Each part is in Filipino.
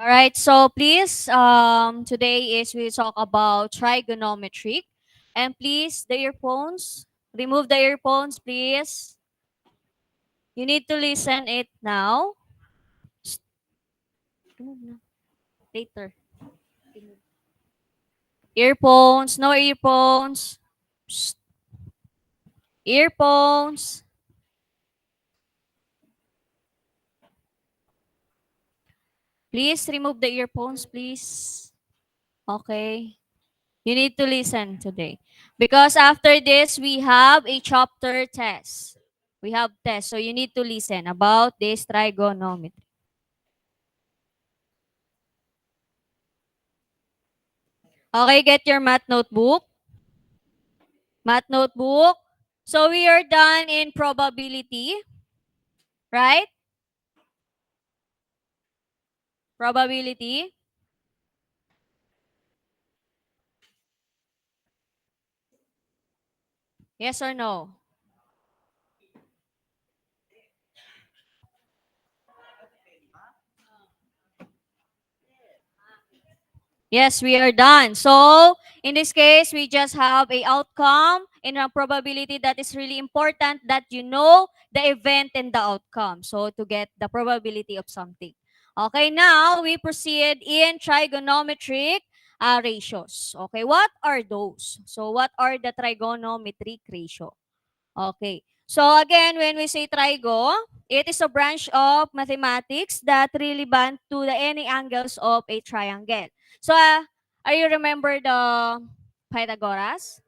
All right, so please, today is we talk about trigonometric. And please, the earphones, remove the earphones, please. You need to listen it now. Shh, remove na. Later. Earphones, no earphones. Shh, earphones. Please remove the earphones, please. Okay. You need to listen today. Because after this, we have a chapter test. We have test. So you need to listen about this trigonometry. Okay, get your math notebook. Math notebook. So we are done in probability, right? Probability. Yes or no? Yes, we are done. So, in this case, we just have a outcome and a probability that is really important that you know the event and the outcome. So, to get the probability of something. Okay, now we proceed in trigonometric ratios. Okay, what are those? So, what are the trigonometric ratio? Okay. So again, when we say trigo, it is a branch of mathematics that relevant to the any angles of a triangle. So are you remember the Pythagoras?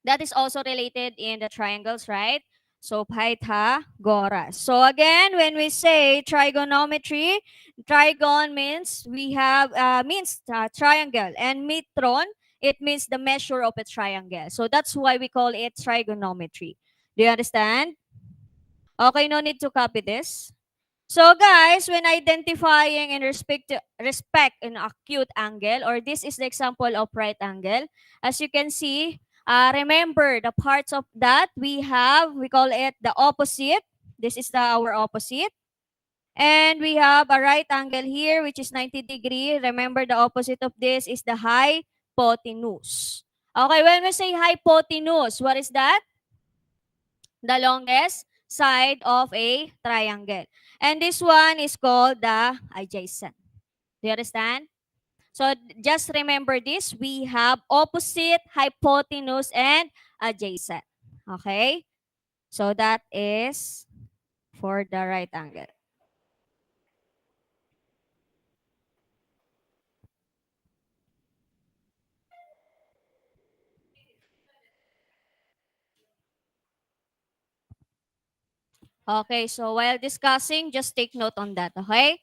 That is also related in the triangles, right? So Pythagoras. So again, when we say trigonometry, trigon means we have means triangle, and metron it means the measure of a triangle. So that's why we call it trigonometry. Do you understand? Okay, no need to copy this. So guys, when identifying in respect an acute angle, or this is the example of right angle, as you can see, remember the parts of that we call it the opposite. This is our opposite. And we have a right angle here, which is 90 degree. Remember the opposite of this is the hypotenuse. Okay, when we say hypotenuse, what is that? The longest side of a triangle. And this one is called the adjacent. Do you understand? So just remember this. We have opposite, hypotenuse, and adjacent. Okay? So that is for the right angle. Okay, so while discussing, just take note on that, okay?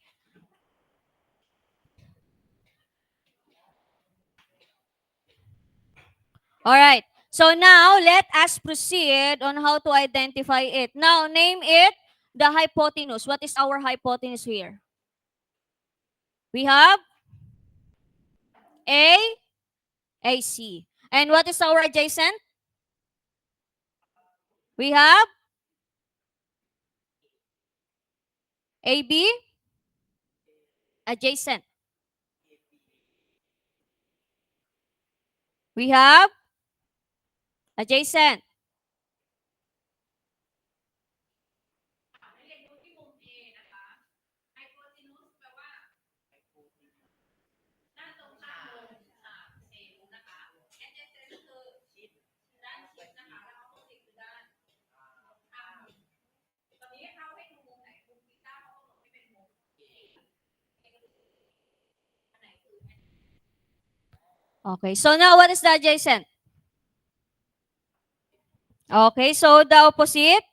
All right. So now let us proceed on how to identify it. Now name it the hypotenuse. What is our hypotenuse here? We have A, AC. And what is our adjacent? We have AB, adjacent. We have adjacent. Okay, so now what is the adjacent? Okay, so the opposite.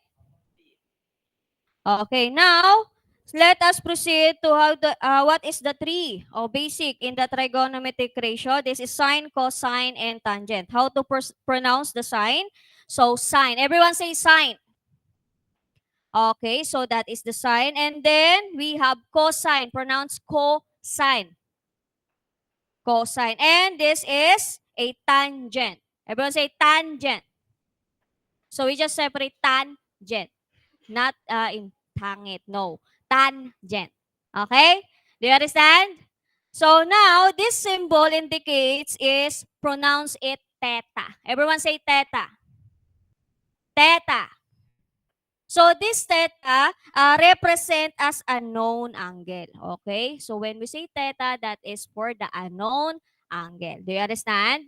Okay, now let us proceed to how the what is the three or basic in the trigonometric ratio. This is sine, cosine, and tangent. How to pronounce the sine? So sine. Everyone say sine. Okay, so that is the sine. And then we have cosine. Pronounce cosine. Cosine. And this is a tangent. Everyone say tangent. So we just separate tangent. Not in tangent. No. Tangent. Okay? Do you understand? So now, this symbol indicates is, pronounce it theta. Everyone say theta. Theta. So this theta represent as a known angle. Okay? So when we say theta, that is for the unknown angle. Do you understand?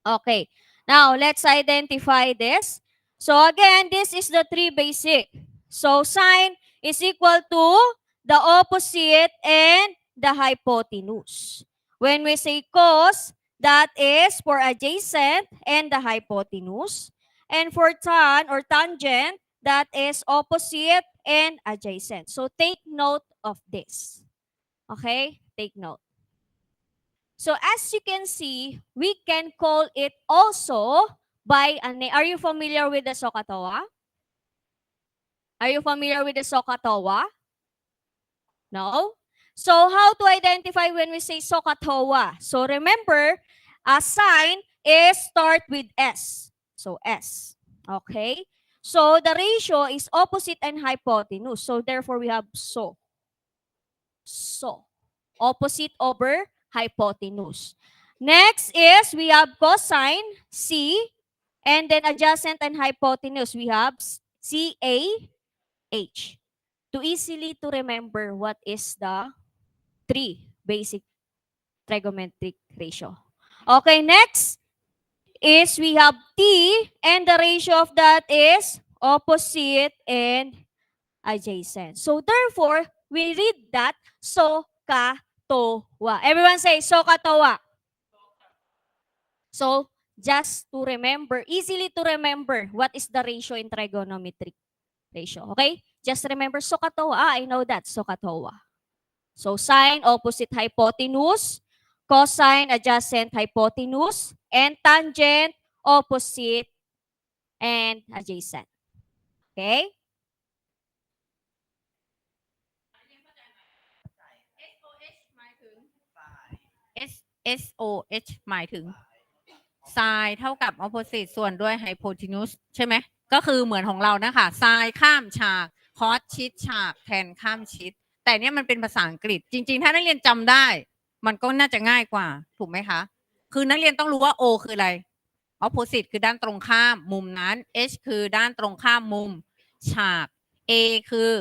Okay. Now, let's identify this. So again, this is the three basic. So sine is equal to the opposite and the hypotenuse. When we say cos, that is for adjacent and the hypotenuse. And for tan or tangent, that is opposite and adjacent. So take note of this. Okay? Take note. So as you can see, we can call it also by a name. Are you familiar with the SOHCAHTOA? Are you familiar with the SOHCAHTOA? No? So how to identify when we say SOHCAHTOA? So remember, a sign is start with S. So S. Okay? So the ratio is opposite and hypotenuse. So therefore we have so. So. Opposite over hypotenuse. Next is we have cosine, C, and then adjacent and hypotenuse, we have CAH. To easily to remember what is the three basic trigonometric ratio. Okay, next is we have T, and the ratio of that is opposite and adjacent. So therefore, we read that SOHCAHTOA. Everyone say SOHCAHTOA. So just to remember, easily to remember what is the ratio in trigonometric ratio. Okay? Just remember SOHCAHTOA. I know that. SOHCAHTOA. So sine, opposite hypotenuse, cosine, adjacent hypotenuse, and tangent, opposite and adjacent. Okay? SOH หมายถึง sin เท่ากับ opposite ส่วนด้วย hypotenuse ใช่ไหมก็คือเหมือนของเรานะคะ sin ข้ามฉาก cos ชิดฉาก tan ข้ามชิดแต่เนี้ยมันเป็นภาษาอังกฤษจริงๆถ้านักเรียนจำได้มันก็น่าจะง่ายกว่าถูกไหมคะคือนักเรียนต้องรู้ว่า O คืออะไร opposite คือด้านตรงข้ามมุมนั้น H คือด้านตรงข้ามมุมฉาก A คือ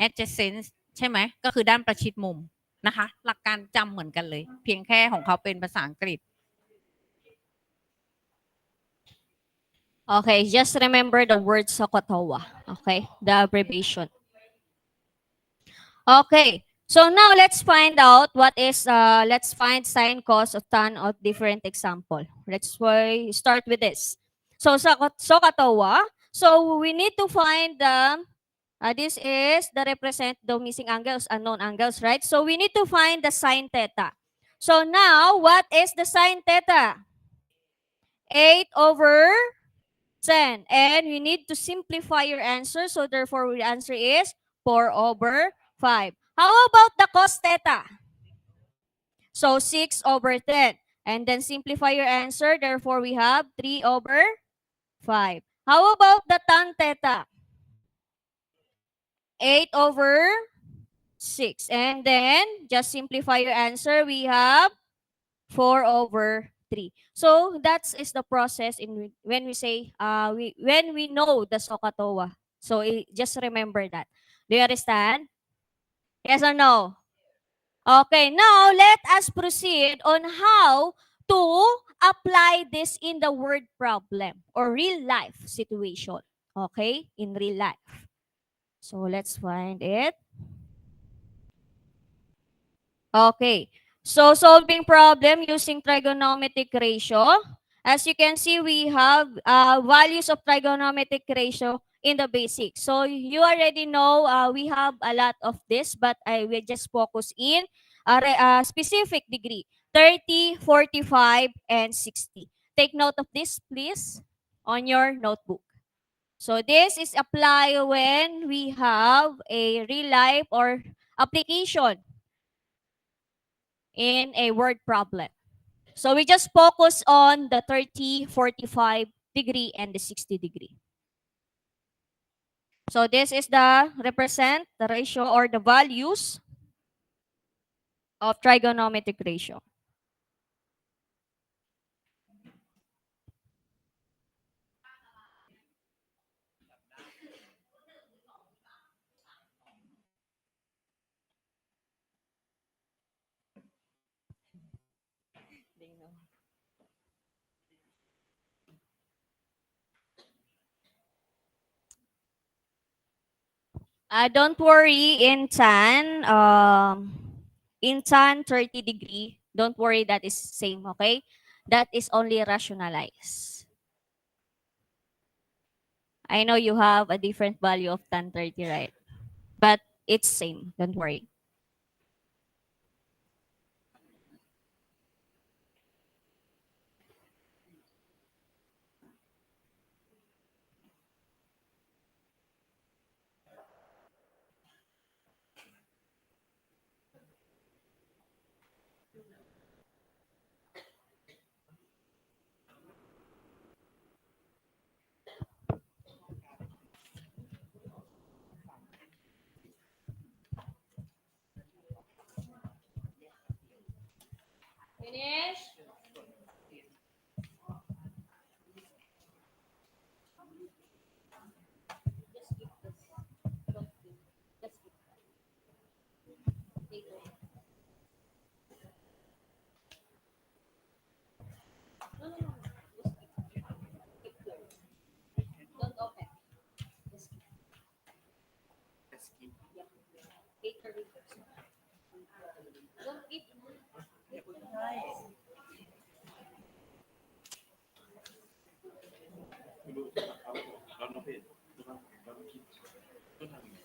adjacent ใช่ไหมก็คือด้านประชิดมุมนะคะหลักการจำเหมือนกันเลยเพียงแค่ของเขาเป็นภาษาอังกฤษ Okay, just remember the word SOHCAHTOA. Okay, the abbreviation. Okay, so now let's find out what is, let's find sine, cos, of tan of different example. Let's start with this. So SOHCAHTOA, so we need to find the, this is the represent the missing angles, unknown angles, right? So we need to find the sine theta. So now, what is the sine theta? 8 over 10. And we need to simplify your answer. So therefore, your answer is 4 over 5. How about the cos theta? So 6 over 10. And then simplify your answer. Therefore, we have 3 over 5. How about the tan theta? 8 over 6. And then, just simplify your answer. We have 4 over 3. So that is the process in when we say when we know the SOHCAHTOA. So just remember that. Do you understand? Yes or no? Okay, now let us proceed on how to apply this in the word problem or real life situation. Okay, in real life. So let's find it. Okay. So solving problem using trigonometric ratio. As you can see, we have values of trigonometric ratio in the basics. So you already know we have a lot of this, but I will just focus in a specific degree, 30, 45, and 60. Take note of this, please, on your notebook. So this is apply when we have a real life or application in a word problem. So we just focus on the 30, 45 degree, and the 60 degree. So this is the represent the ratio or the values of trigonometric ratio. Don't worry, in tan 30 degree, don't worry, that is same, okay? That is only rationalized. I know you have a different value of tan 30, right? But it's same, don't worry. Finish? Don't open. Don't eat. ไม่รู้ครับเราน้องเพจเราต้องคิดต้องทำยังไง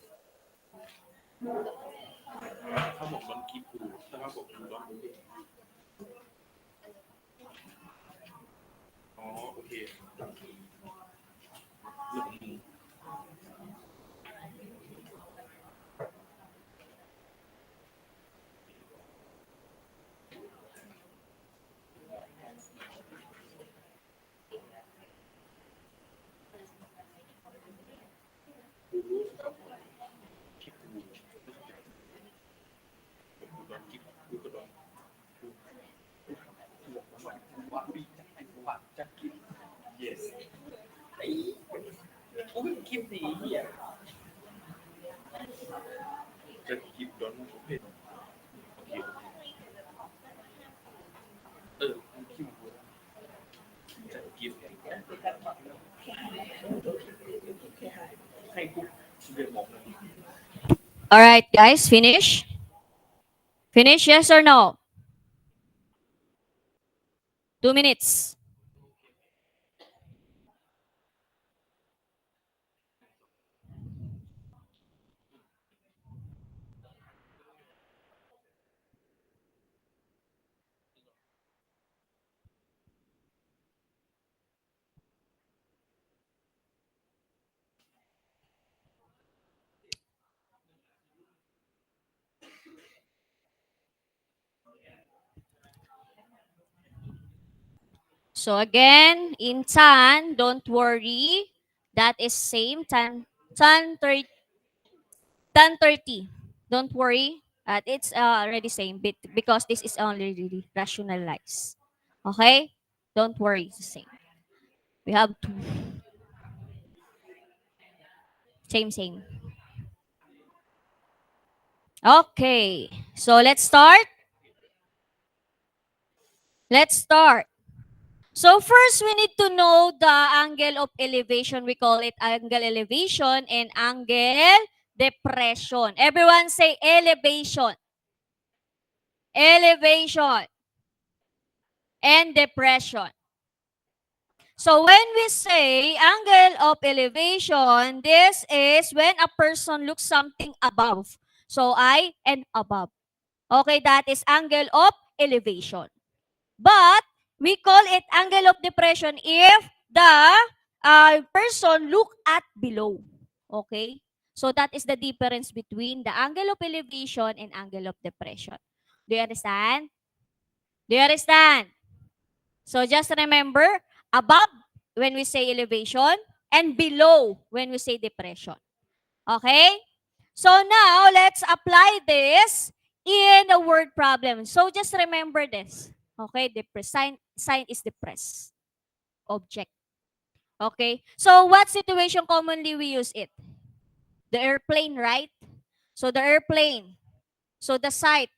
ถ้าบอกมันคิดดูถ้าบอกดูร้อนดูอ๋อโอเคเรื่องของมึง กูรู้ครับคิดกูกูร้อนคิดกูก็ร้อนกูบอกว่ากูดีใจกูว่าจะคิด yes ไอ้กูไม่คิดดีเหี้ยจะคิดร้อนกูเพจโอเคกูคิดกูจะคิดให้กูเรียนมองนะ All right, guys, finish? Finish, yes or no? 2 minutes. So again, in tan, don't worry. That is same, tan 30. Tan 30. Don't worry. It's already same because this is only really rationalized. Okay? Don't worry, it's the same. We have two. Same. Okay. So let's start. So first, we need to know the angle of elevation. We call it angle elevation and angle depression. Everyone say elevation. Elevation and depression. So when we say angle of elevation, this is when a person looks something above. So I and above. Okay, that is angle of elevation. But we call it angle of depression if the person look at below. Okay? So that is the difference between the angle of elevation and angle of depression. Do you understand? Do you understand? So just remember, above when we say elevation and below when we say depression. Okay? So now let's apply this in the word problem. So just remember this. Okay, sign is the press object. Okay, so what situation commonly we use it? The airplane, right? So the airplane. So the site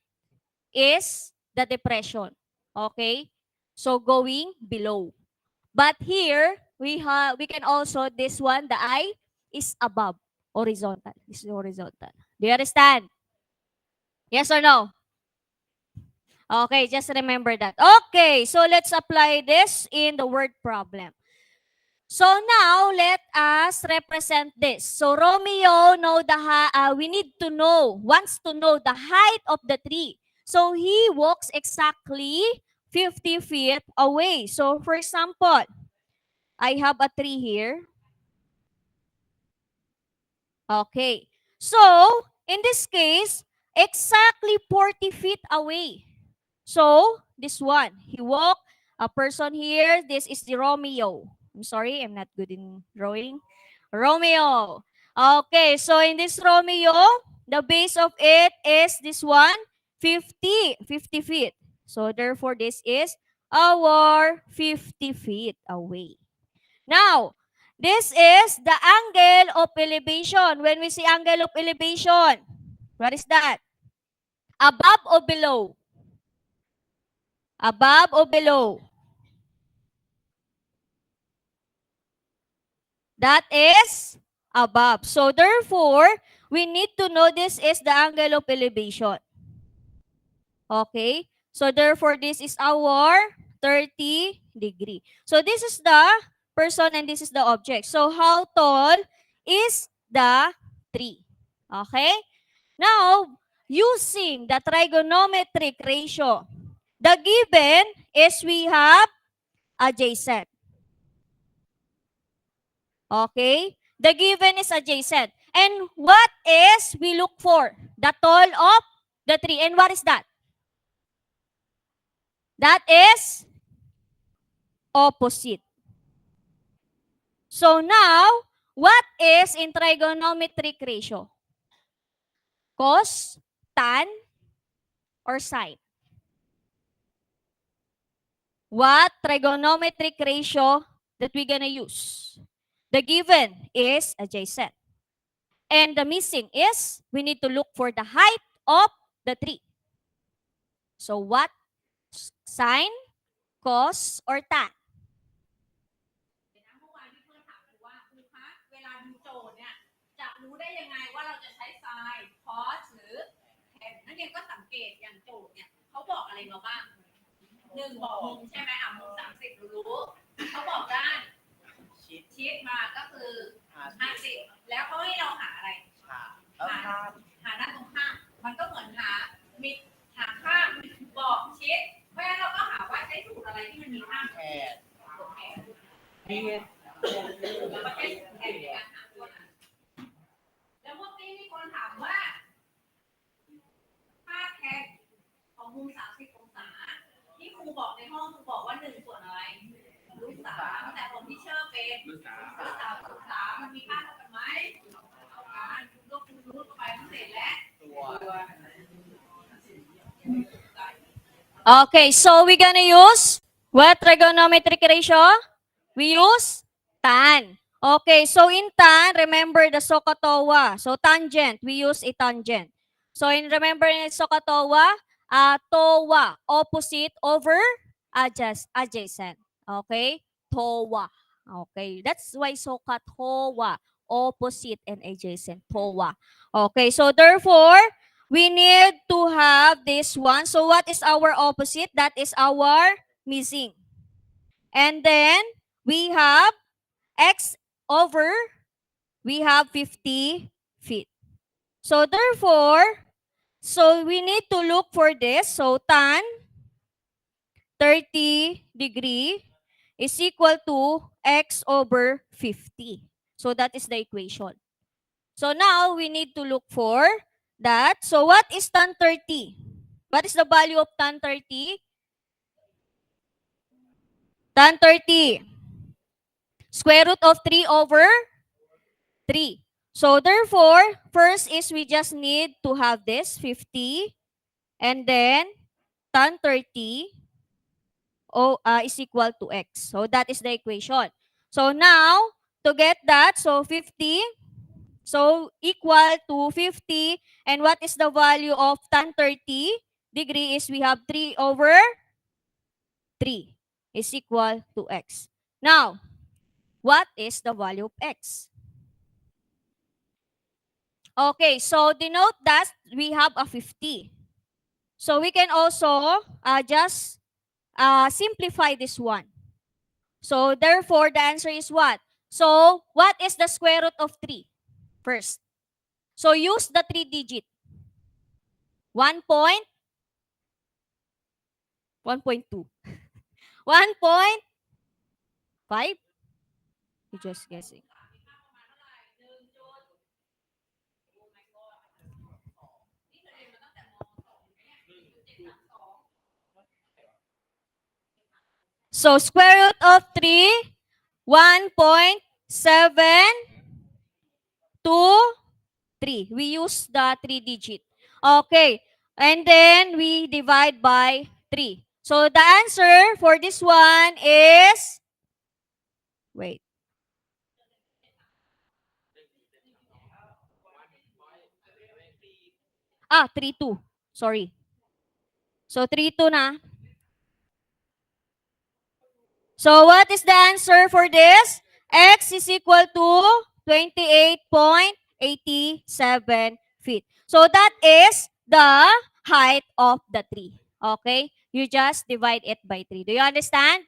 is the depression. Okay, so going below. But here we can also this one, the eye is above, horizontal. This is horizontal. Do you understand? Yes or no? Okay, just remember that. Okay, so let's apply this in the word problem. So now let us represent this. So Romeo we need to know, wants to know the height of the tree. So he walks exactly 50 feet away. So for example, I have a tree here. Okay. So in this case, exactly 40 feet away. So this one, he walked, a person here, this is the Romeo. I'm sorry, I'm not good in drawing. Romeo. Okay, so in this Romeo, the base of it is this one, 50 feet. So therefore, this is our 50 feet away. Now, this is the angle of elevation. When we see angle of elevation, what is that? Above or below? Above or below? That is above. So therefore, we need to know this is the angle of elevation. Okay? So therefore, this is our 30 degree. So this is the person and this is the object. So how tall is the tree? Okay? Now, using the trigonometric ratio, the given is we have adjacent. Okay? The given is adjacent. And what is we look for? The tall of the tree. And what is that? That is opposite. So now, what is in trigonometric ratio? Cos, tan, or sine? What trigonometric ratio that we're gonna use? The given is adjacent. And the missing is, we need to look for the height of the tree. So what? Sine, cos, or tan? เมื่อวานที่เพื่อนถามว่าครูคะเวลาดูโจทย์เนี่ยจะรู้ได้ยังไงว่าเราจะใช้ไซน์คอสหรือแทนนักเรียนก็สังเกตอย่างโจทย์เนี่ยเขาบอกอะไรมาบ้าง1บอกมุมใช่ไหมมุม30รู้เขาบอกด้านชิดมาก็คือ50แล้วเขาให้เราหาอะไรหาด้านตรงข้ามมันก็เหมือนหาข้ามบอกชิดเพราะฉะนั้นเราก็หาว่าใช้สูตรอะไรที่มันมีข้ามแทนแล้วก็ใช้แทนในการหาตัวนั้นแล้วเมื่อกี้มีคนถามว่าค่าแทนของมุม30องศาที่ครูบอกในห้องครูบอกว่า1ส่วนอะไรรูท3แต่ผมที่เชื่อเป็นรูท3ส่วน3มันมีค่าเท่ากันไหมเท่ากันก็คูณรูทเข้าไปมันเสร็จแล้ว Okay, so we're gonna use what trigonometric ratio? We use tan. Okay, so in tan, remember the SOHCAHTOA. So tangent, we use a tangent. So remember in SOHCAHTOA, TOA, opposite over adjacent. Okay, TOA. Okay, that's why SOHCAHTOA, opposite and adjacent, TOA. Okay, so therefore, we need to have this one. So what is our opposite? That is our missing. And then we have x over, we have 50 feet. So therefore, so we need to look for this. So tan 30 degree is equal to x over 50. So that is the equation. So now we need to look for that. So what is tan 30? What is the value of tan 30? Tan 30. Square root of 3 over 3. So therefore, first is we just need to have this 50 and then tan 30 is equal to x. So that is the equation. So now, to get that, so 50, so equal to 50, and what is the value of tan 30 degree is we have 3 over 3 is equal to x. Now, what is the value of x? Okay, so denote that we have a 50. So we can also just simplify this one. So therefore, the answer is what? So what is the square root of 3? First. So use the 3 digit. 1.2. 1.5? You're just guessing. So square root of 3, 1.723. We use the 3 digit. Okay. And then we divide by 3. So the answer for this one is, wait. 3.2. Sorry. So 3.2 na. So what is the answer for this? X is equal to 28.87 feet. So that is the height of the tree. Okay? You just divide it by 3. Do you understand?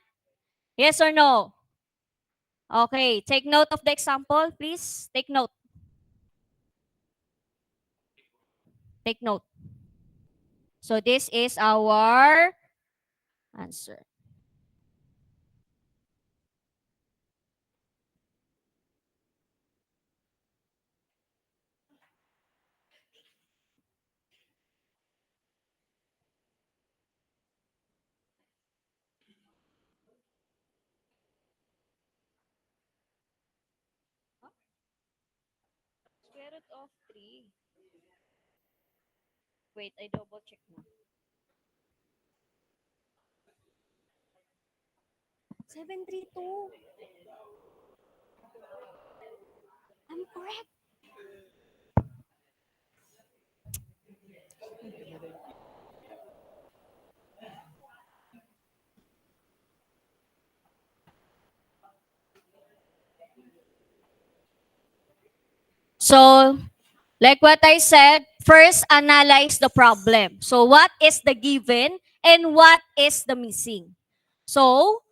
Yes or no? Okay. Take note of the example, please. Take note. Take note. So this is our answer. Square root of 3. Wait, I double check na. 732. I'm correct. So, like what I said, first analyze the problem. So, what is the given and what is the missing? So,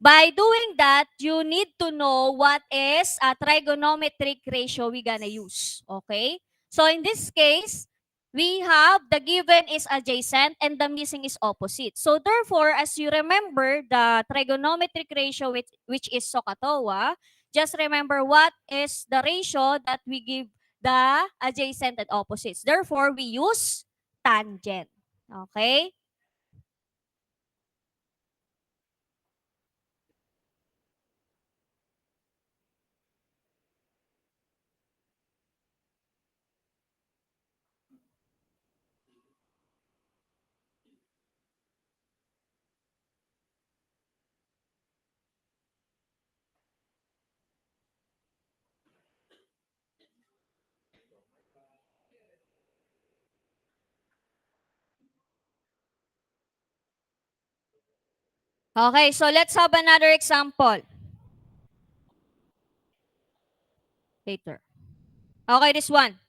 by doing that, you need to know what is a trigonometric ratio we're gonna use. Okay? So, in this case, we have the given is adjacent and the missing is opposite. So, therefore, as you remember the trigonometric ratio which is SOHCAHTOA, just remember what is the ratio that we give the adjacent and opposites. Therefore, we use tangent. Okay? Okay, so let's have another example later. Okay, this one.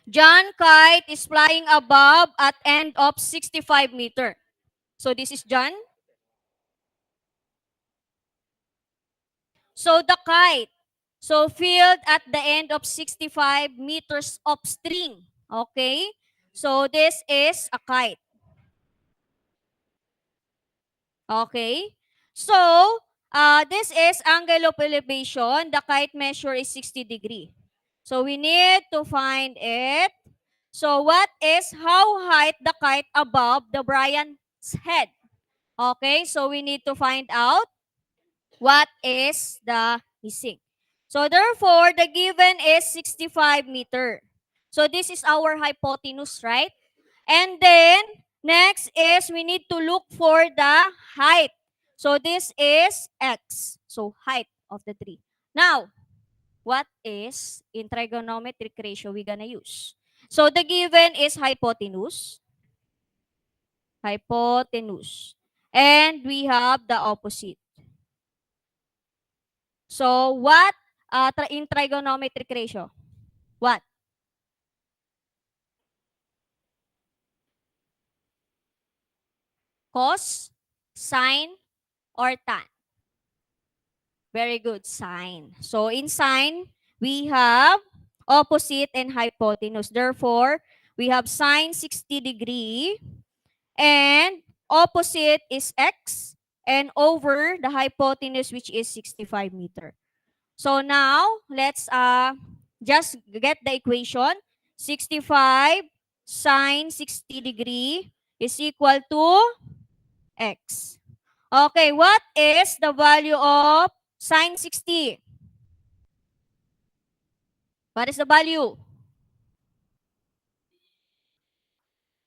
John kite is flying above at end of 65 meter. So this is John. So the kite, so filled at the end of 65 meters of string. Okay? So this is a kite. Okay? So, this is angle of elevation. The kite measure is 60 degree. So, we need to find it. So, what is how high the kite above the Brian's head? Okay, so we need to find out what is the missing. So, therefore, the given is 65 meter. So, this is our hypotenuse, right? And then, next is we need to look for the height. So this is x. So height of the tree. Now, what is in trigonometric ratio we gonna use? So the given is hypotenuse. Hypotenuse. And we have the opposite. So what in trigonometric ratio? What? Cos, sine, or tan? Very good, sine. So in sine, we have opposite and hypotenuse. Therefore, we have sine 60 degree and opposite is x and over the hypotenuse which is 65 meter. So now, let's just get the equation. 65 sine 60 degree is equal to x. Okay, what is the value of sine 60? What is the value?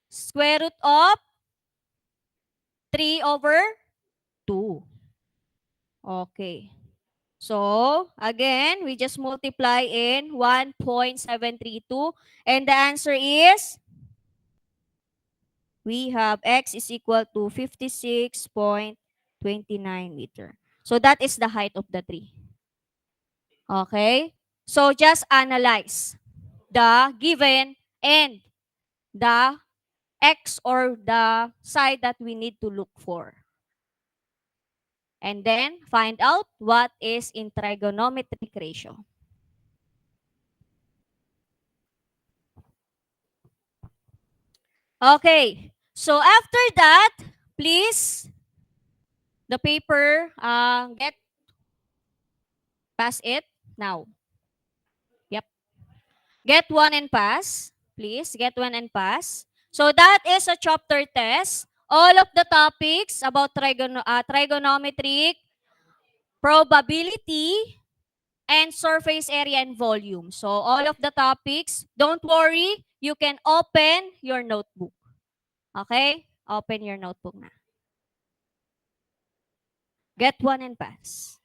Square root of 3 over 2. Okay. So, again, we just multiply in 1.732. And the answer is, we have x is equal to 56.29 meter. So, that is the height of the tree. Okay? So, just analyze the given and the x or the side that we need to look for. And then, find out what is in trigonometric ratio. Okay. So, after that, please, the paper, pass it now. Yep. Get one and pass. Please, get one and pass. So, that is a chapter test. All of the topics about trigonometric, probability, and surface area and volume. So, all of the topics, don't worry, you can open your notebook. Okay? Open your notebook na. Get one and pass.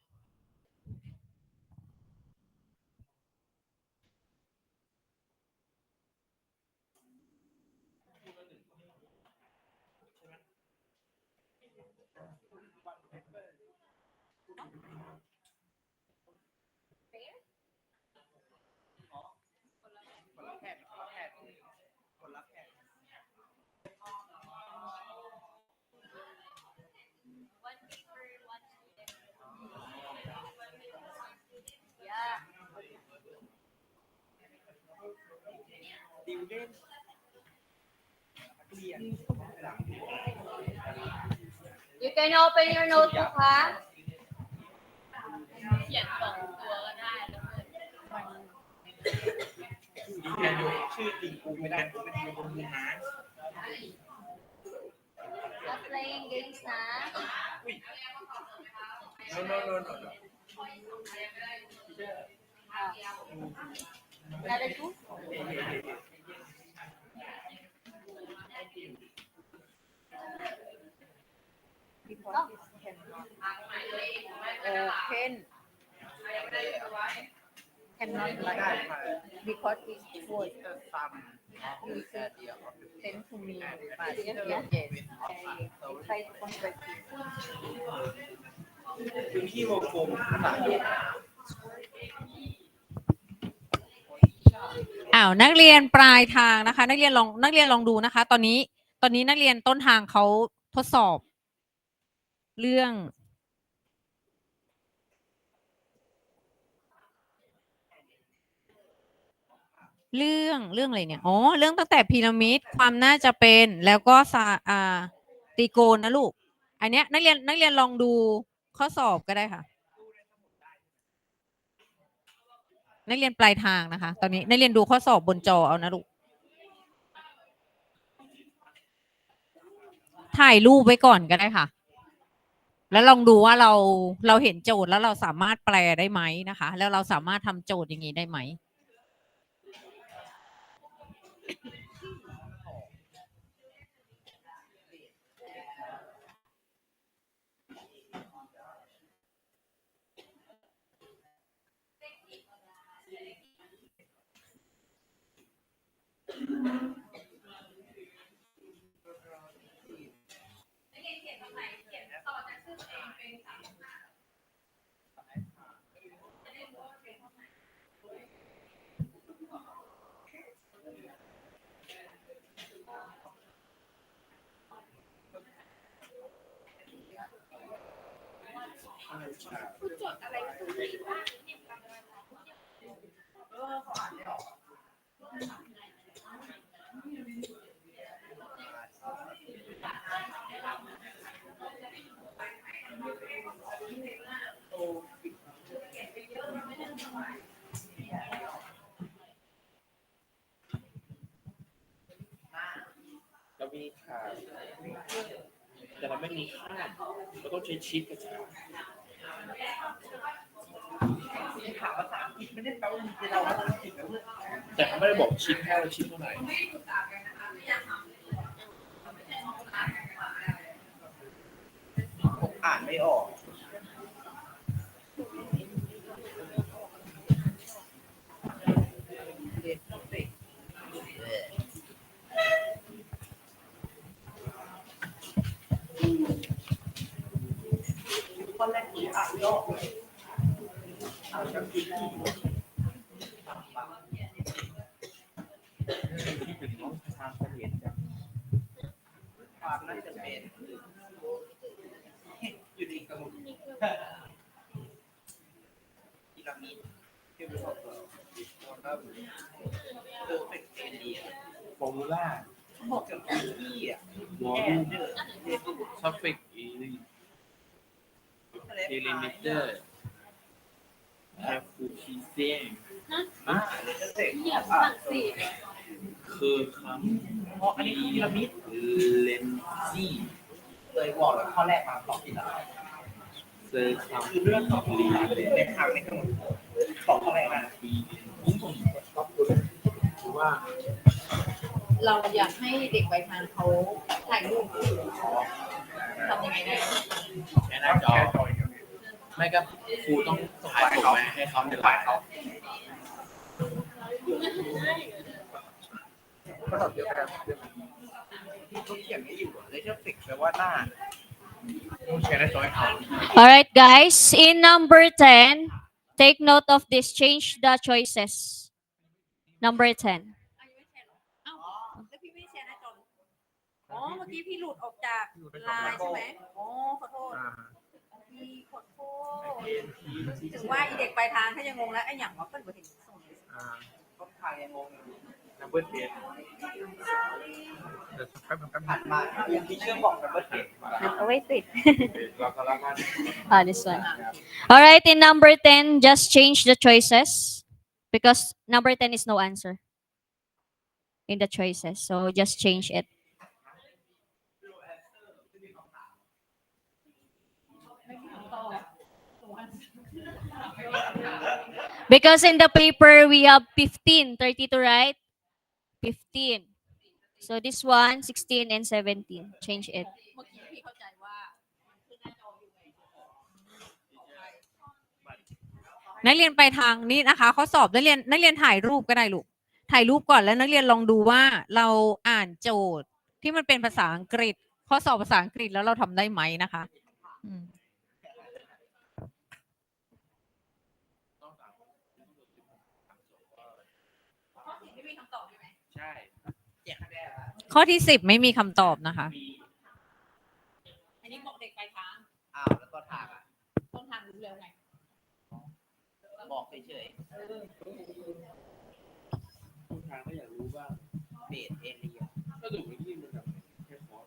You can open your notebook, ha? เขียน2 ตัวก็ได้แล้วก็ ดีแทนอยู่ชื่อจริงกูไม่ได้กูไม่ได้คนนี้นะ Not playing games, na. No. Another 2? Open cannot like because it was you send to me but yes I try to convert it พื้นที่วงกลมภาษาอังกฤษ นักเรียนปลายทางนะคะนักเรียนลองดูนะคะตอนนี้นักเรียนต้นทางเขาทดสอบเรื่องอะไรเนี่ยเรื่องตั้งแต่พีระมิดความน่าจะเป็นแล้วก็ตรีโกณนะลูกอันเนี้ยนักเรียนลองดูข้อสอบก็ได้ค่ะนักเรียนปลายทางนะคะตอนนี้นักเรียนดูข้อสอบบนจอเอานะลูกถ่ายรูปไว้ก่อนก็ได้ค่ะแล้วลองดูว่าเราเห็นโจทย์แล้วเราสามารถแปลได้ไหมนะคะแล้วเราสามารถทำโจทย์อย่างนี้ได้ไหม เรามีขาแต่เราไม่มีข้ามเราต้องใช้ชิดกับฉากถามภาษาอังกฤษไม่ได้แปลว่าเราภาษาอังกฤษนะเพื่อนแต่เขาไม่ได้บอกชิดแค่ว่าชิดเท่าไหร่ผมอ่านไม่ออกคนแรกที่อ่านไม่ออกเลยที่เป็นน้องทางเสถียรจังความน่าจะเป็นอยู่ดีกับพีระมิดที่เป็นของเราเพอร์เฟกต์เอเรียฟอร์มูล่าบอกกับที่อ่ะวอลลุ่มซัฟฟิกอีลีลิมิเตอร์แคฟูชีเซียงเหยียบสั่งสิคือคำอันนี้พีระมิดเลนซี่เลยบอกเลยข้อแรกมาตอบผิดแล้วเซอร์คัมคือเรื่องของลีในทางในทั้งหมดตอบข้อแรกนะว่า เราอยากให้เด็กวัยทางเขาถ่ายรูปทำยังไงได้ แค่หน้าจอไม่ก็ครูต้องถ่ายเขาให้เขาเดี๋ยวถ่ายเขาก็ตอบเดียวกันต้องเขียนไม่อยู่เลยเชื่อฟิกแปลว่าหน้าต้องแชร์หน้าจอให้เขา Alright, guys. In number 10, take note of this. Change the choices. Number 10. อ้าวแล้วพี่ไม่ได้แชร์หน้าจออ๋อ เมื่อกี้พี่หลุดออกจากไลน์ใช่ไหมอ๋อ ขอโทษ พี่ขอโทษถึงว่าอีเด็กปลายทางถ้ายังงงแล้วไอ้หยังว่าเพิ่นบ่เห็นส่งเลย ก็ทายยังงงนัมเบอร์เทนเดี๋ยวสักแป๊บนึงก็ผ่านมาที่เชื่อมบอกนัมเบอร์เทน Oh, wait, wait. เราก็แล้วกัน This one. Alright, in number 10, just change the choices. Because number 10 is no answer in the choices. So just change it. Because in the paper, we have 15, 32, right? 15. So this one, 16 and 17. Change it. เมื่อกี้พี่เข้าใจว่าคือหน้าจออยู่ไงนักเรียนไปทางนี้นะคะข้อสอบนักเรียนถ่ายรูปก็ได้ลูกถ่ายรูปก่อนแล้วนักเรียนลองดูว่าเราอ่านโจทย์ที่มันเป็นภาษาอังกฤษ ข้อสอบภาษาอังกฤษแล้วเราทำได้ไหมนะคะอืม ใช่แจกคะแนนแล้ว ข้อที่10ไม่มีคำตอบนะคะ อันนี้บอกเด็กไปทาง อ้าวแล้วก็ทางอ่ะ ต้นทางรู้แล้วไง บอกเฉยๆต้นทางก็อยากรู้ว่าเบสเอเรียก็ดูที่มันแบบแค่คอร์ส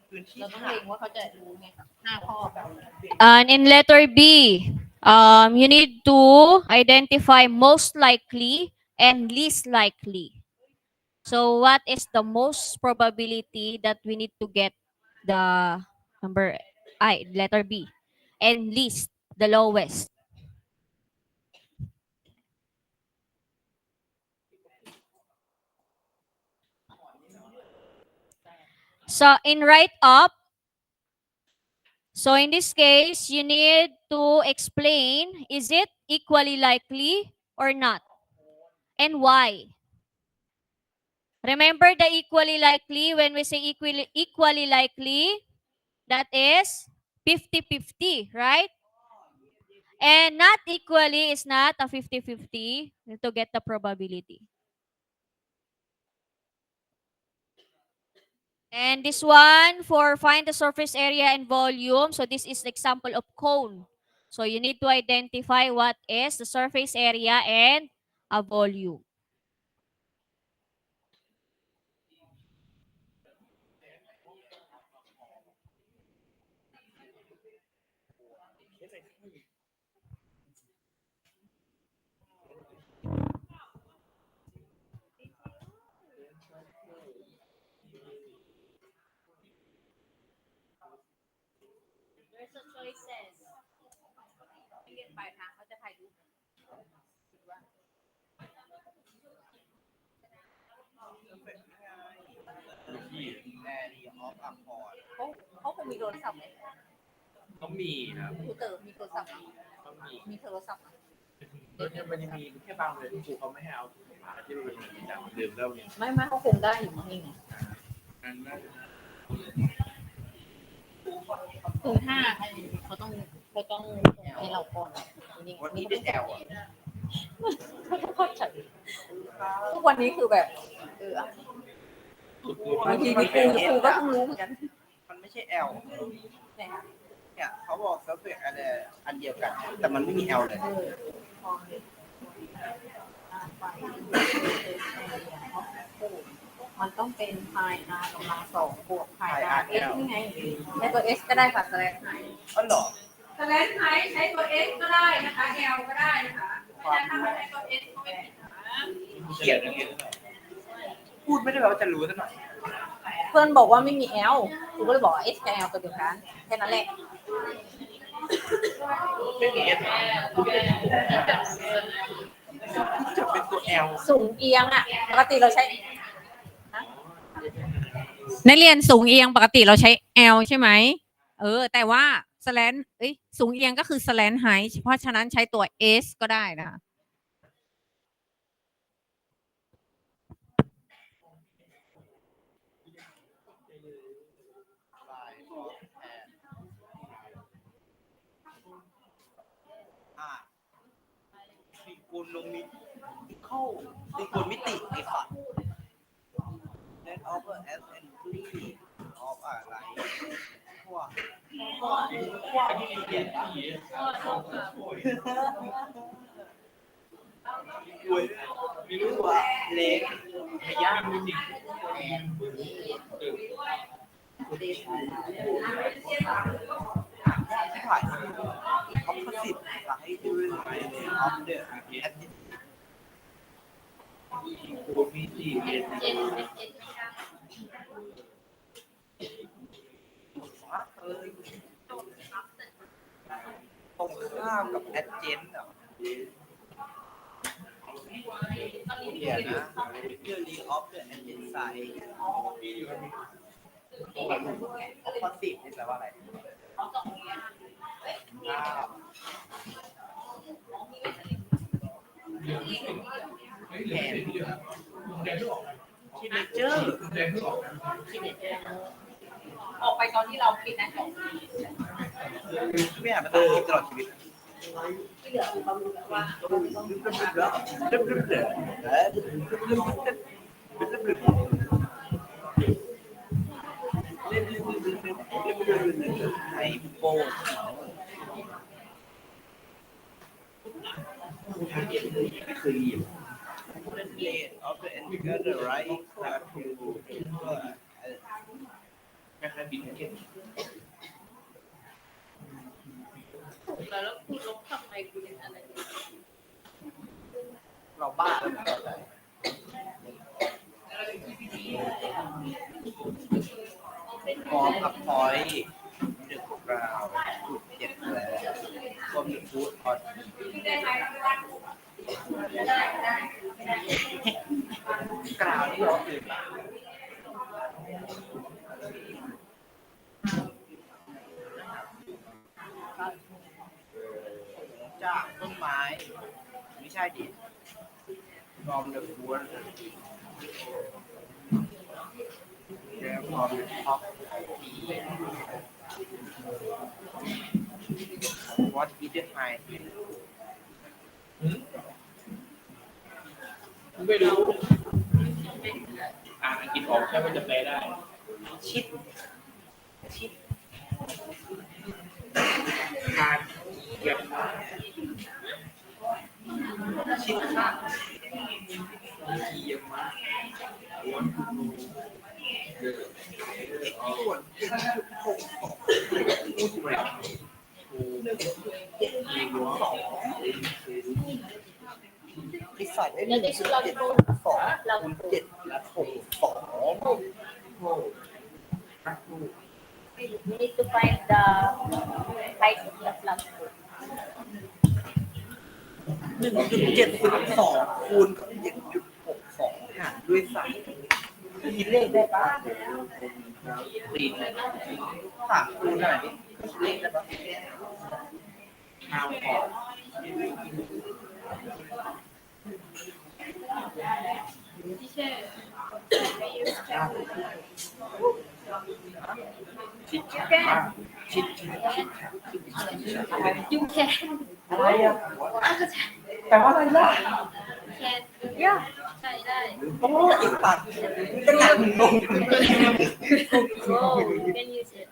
พื้นที่ เราต้องเล็งว่าเขาจะรู้ไง5 ข้อแบบ And in letter B, you need to identify most likely and least likely. So what is the most probability that we need to get the letter B, and least, the lowest? So in write up, so in this case, you need to explain, is it equally likely or not? And why? Remember the equally likely. When we say equally likely, that is 50-50, right? And not equally is not a 50-50 to get the probability. And this one for find the surface area and volume. So this is the example of cone. So you need to identify what is the surface area and a volume. There's a choices. ปลายทางเขาจะถ่ายรูป แอรีออฟอัพพอร์ต เขาคงมีโทรศัพท์ไหม ต้องมีนะ ครูเต๋อมีโทรศัพท์ไหม ต้องมี มีโทรศัพท์ไหม มันยังมีแค่บางเลยที่ครูเขาไม่ให้เอามาที่มันเป็นประจำลืมแล้วเนี่ย ไม่เขาคงได้อยู่นี่ไง อันน่าจะ คือถ้าเขาต้องให้เราก่อนนี่ วันนี้ได้แอลอ่ะ เข้าใจทุกวันนี้คือแบบบางทีนี่ครูก็เพิ่งรู้เหมือนกัน มันไม่ใช่แอลเนี่ยเขาบอกเซิร์ฟเวอร์อะไรอันเดียวกัน แต่มันไม่มีแอลเลย มันต้องเป็นพายอาร์กำลังสองบวกพายอาร์เอสนี่ไงใช้ตัวเอสก็ได้ค่ะแสลนไฮ อ๋อเหรอ แสลนไฮใช้ตัวเอสก็ได้นะคะแอลก็ได้นะคะแต่ถ้าไม่ใช้ตัวเอสก็ไม่ผิดนะ เขียนอย่างเงี้ยพูดไม่ได้แปลว่าจะรู้ซะหน่อย เพื่อนบอกว่าไม่มีแอลกูก็เลยบอกเอสกับแอลตัวเดียวกันแค่นั้นแหละ ไม่มีเอสจะเป็นตัวแอล สูงเอียงอ่ะปกติเราใช้นักเรียนสูงเอียงปกติเราใช้ L ใช่ไหมแต่ว่า slant สูงเอียงก็คือ slant height เพราะฉะนั้นใช้ตัว S ก็ได้นะคะ ตีกูลลงมิเข้าตีกูลมิติไอ้สัตว์ Net over S entry of อะไรพวกมีรู้ว่าเล็กไม่ยากจริงที่ผ่านเขาผลิตมาให้ดูในออฟเดอร์แอดมินกูมีที่เรียนตรงข้ามกับแอดเจนต์เหรอเดี๋ยวนะเรื่องรีออฟเดอร์แอดเจนต์ไซด์คอนสิบนี่แปลว่าอะไรแผนคิดเนเจอร์ออกไปตอนที่เราปิดนะจบ ไม่อ่านภาษาอังกฤษตลอดชีวิต ที่เหลือคือเขารู้แล้วว่าไอโป้ไม่เคยเรียน Late of the indicator right have to แค่บินแค่ แล้วคุณลบทำไมคุณเป็นอะไร เราบ้าแล้วไม่เข้าใจพร้อมกับพอยต์หนึ่งกราวจุดเจ็ดแล้วรวมถึงฟูดออนกราวนี่เราคือจากต้นไม้ไม่ใช่ดิรวมถึงฟูด Therefore the top what is the high ไม่รู้อ่านอังกฤษออกแค่ว่าจะแปลได้ชิดทานเกี่ยวชิดข้างเกี่ยวมาวันส่วนพูดไปที่ใส่ได้1.72 คูณ 7.62 We need to find the height of the flagpole. 1.72 คูณกับ 7.62 หารด้วย3คิดเลขได้ปะตีน3คูณอะไรนี่คิดเลขได้ปะห้าพอชิดชิด You can. อะไรอ่ะแปลว่าอะไรล่ะ Can. Yeah. ใช่ได้ โอ้อีกตัดก็หนักงง Oh, you can use it.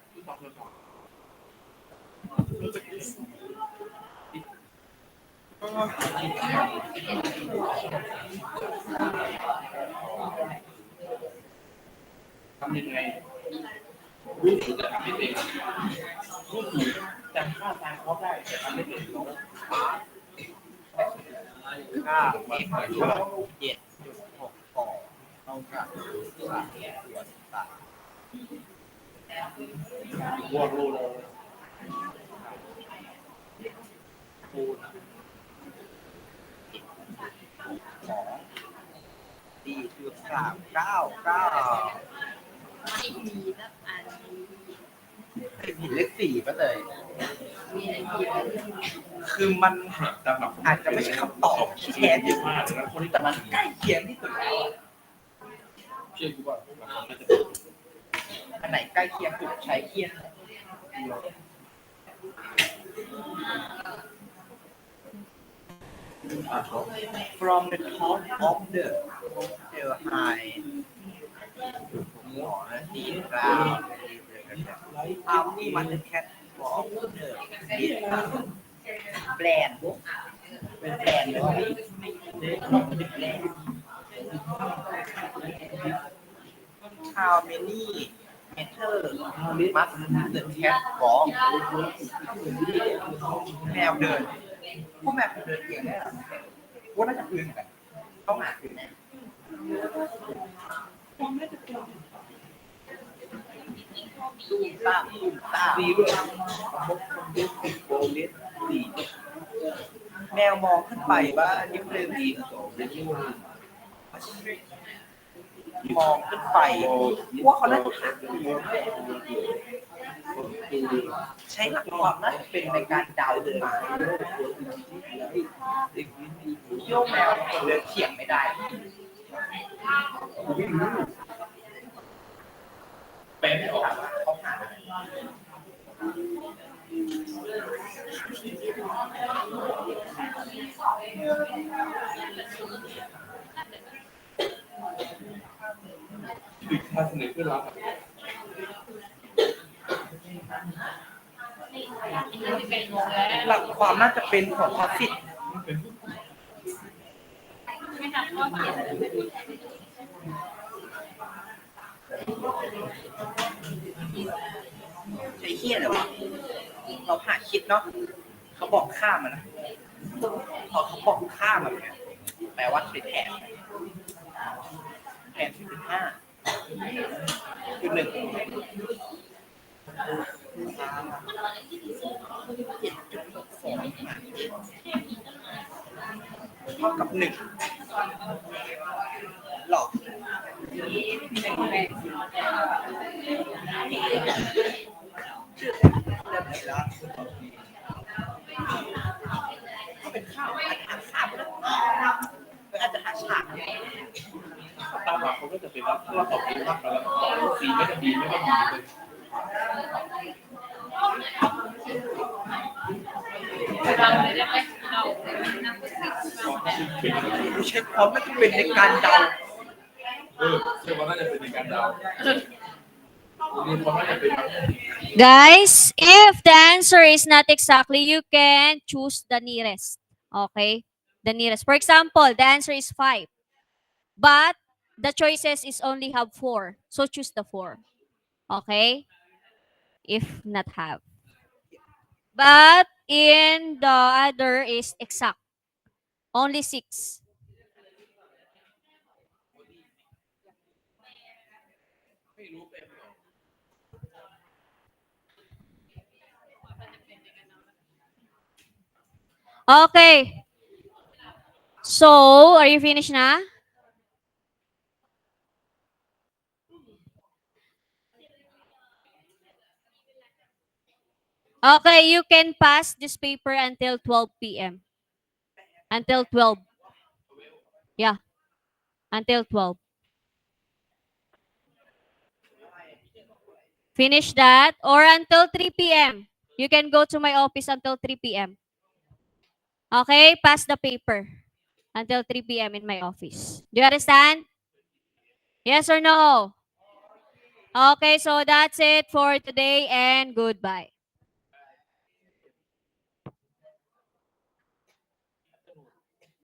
ทำยังไงรู้สึกแต่ทำไม่เป็นรู้สึกจำค่าทางเขาได้แต่ทำไม่เป็นเขาค่าเอ็กซ์เท่ากับ 7.62 เท่ากับ3 บวกรูเลยคูณ4.399ไม่มีแบบอัน ผิดเลข4ป่ะเลย มีอะไรผิด คือมันอาจจะไม่ใช่คำตอบที่แท้จริงแต่มันใกล้เคียงที่สุดแล้วเชื่อกูว่าอันไหนใกล้เคียงสุดใช้เคียงfrom the top of the high หัวดีกลางhow many one the cat of theแบรนด์เป็นแบรนด์เลยเป็นแบรนด์ how many meter must the cat walk แมวเดินพวกแมวเดินเองได้หรอว่าน่าจะพื้นเหมือนกันต้องหาพื้นแน่ดีด้วยแมวมองขึ้นไปว่านิ้วเดินดีมองขึ้นไปว่าเขาน่าจะหาใช้หลักความน่าจะเป็นในการเดาขึ้นมาโยกแมวเดินเฉียงไม่ได้แปลไม่ออกเขาหาอีกท่าเสนอขึ้นรับหลักความน่าจะเป็นของพาสิตไม่ทำข้อเขียน ใช้เฮี้ยอะไรวะเราหาคิดเนาะเขาบอกค่ามันนะพอเขาบอกค่ามันเนี่ยแปลว่าเป็นแทน15คือ1เท่ากับ1หลอกเป็นข้าวอาจจะหาข้าวอาจจะหาฉากตาม มาเขาก็จะเป็นเราตอบดีมากแล้วสีไม่จะดีไม่ก็ดีเลยไม่ใช่ความไม่เป็นในการเดา ใช่ว่าน่าจะเป็นในการเดามีความน่าจะเป็น Guys, if the answer is not exactly, you can choose the nearest. Okay? The nearest. For example, the answer is 5. But the choices is only have 4. So choose the 4. Okay? If not have. But in the other is exact. Only 6. Okay. So, are you finished na? Okay, you can pass this paper until 12 p.m. Until 12. Yeah. Until 12. Finish that. Or until 3 p.m. You can go to my office until 3 p.m. Okay, pass the paper until 3 p.m. in my office. Do you understand? Yes or no? Okay, so that's it for today and goodbye.